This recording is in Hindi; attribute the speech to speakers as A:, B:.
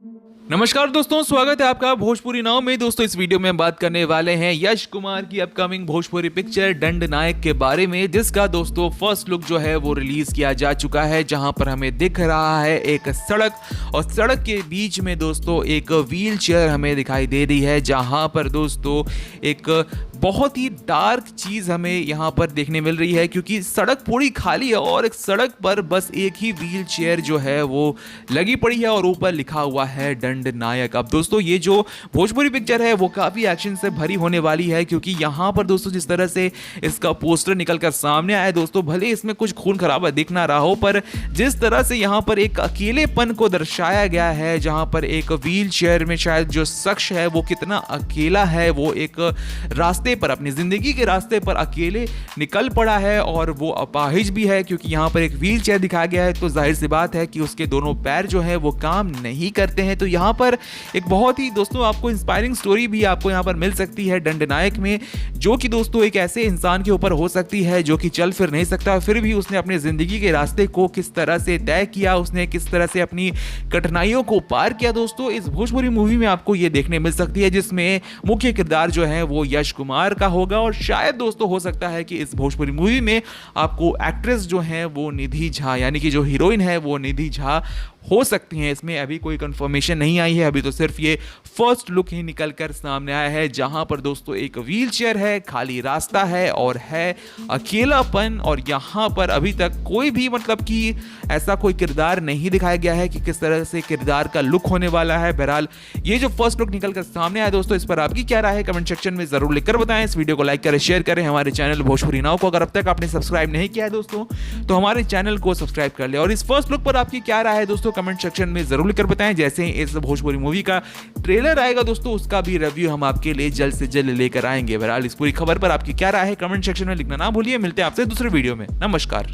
A: नमस्कार दोस्तों, स्वागत है आपका भोजपुरी नाव में। दोस्तों इस वीडियो में हम बात करने वाले हैं यश कुमार की अपकमिंग भोजपुरी पिक्चर दंड नायक के बारे में, जिसका दोस्तों फर्स्ट लुक जो है वो रिलीज किया जा चुका है, जहां पर हमें दिख रहा है एक सड़क और सड़क के बीच में दोस्तों एक व्हील चेयर हमें दिखाई दे रही है, जहां पर दोस्तों एक बहुत ही डार्क चीज हमें यहाँ पर देखने मिल रही है, क्योंकि सड़क पूरी खाली है और एक सड़क पर बस एक ही व्हील चेयर जो है वो लगी पड़ी है और ऊपर लिखा हुआ है दंड नायक। अब दोस्तों ये जो भोजपुरी पिक्चर है वो काफी एक्शन से भरी होने वाली है, क्योंकि यहाँ पर दोस्तों जिस तरह से इसका पोस्टर निकल कर सामने आया दोस्तों, भले इसमें कुछ खून खराबा दिख ना रहा हो, पर जिस तरह से यहाँ पर एक अकेलेपन को दर्शाया गया है, जहाँ पर एक व्हील चेयर में शायद जो शख्स है वो कितना अकेला है, वो एक रास्ते पर अपनी जिंदगी के रास्ते पर अकेले निकल पड़ा है और वो अपाहिज भी है, क्योंकि यहाँ पर एक व्हील चेयर दिखाया गया है, तो जाहिर सी बात है कि उसके दोनों पैर जो है वो काम नहीं करते हैं। तो यहाँ पर एक बहुत ही दोस्तों आपको इंस्पायरिंग स्टोरी भी आपको यहाँ पर मिल सकती है दंड नायक में, जो कि दोस्तों एक ऐसे इंसान के ऊपर हो सकती है जो कि चल फिर नहीं सकता, फिर भी उसने अपने जिंदगी के रास्ते को किस तरह से तय किया, उसने किस तरह से अपनी कठिनाइयों को पार किया। दोस्तों इस भोजपुरी मूवी में आपको ये देखने मिल सकती है, जिसमें मुख्य किरदार जो है वो यश कुमार का होगा, और शायद दोस्तों हो सकता है कि इस भोजपुरी मूवी में आपको एक्ट्रेस जो है वो निधि झा, यानी कि जो हीरोइन है वो निधि झा हो सकती हैं। इसमें अभी कोई कंफर्मेशन नहीं आई है, अभी तो सिर्फ ये फर्स्ट लुक ही निकल कर सामने आया है, जहां पर दोस्तों एक व्हील चेयर है, खाली रास्ता है और है अकेलापन, और यहां पर अभी तक कोई भी मतलब कि ऐसा कोई किरदार नहीं दिखाया गया है कि किस तरह से किरदार का लुक होने वाला है। बहरहाल ये जो फर्स्ट लुक निकल कर सामने आया दोस्तों, इस पर आपकी क्या राय है कमेंट सेक्शन में जरूर लिखकर बताएं। इस वीडियो को लाइक करें, शेयर करें, हमारे चैनल भोजपुरी नाव को अगर अब तक आपने सब्सक्राइब नहीं किया है दोस्तों तो हमारे चैनल को सब्सक्राइब कर ले। और इस फर्स्ट लुक पर आपकी क्या राय है दोस्तों कमेंट सेक्शन में जरूर लिखकर बताएं। जैसे ही इस भोजपुरी मूवी का ट्रेलर आएगा दोस्तों, उसका भी रिव्यू हम आपके लिए जल्द से जल्द लेकर आएंगे। बहरहाल इस पूरी खबर पर आपकी क्या राय है कमेंट सेक्शन में लिखना ना भूलिए। मिलते हैं आपसे दूसरे वीडियो में। नमस्कार।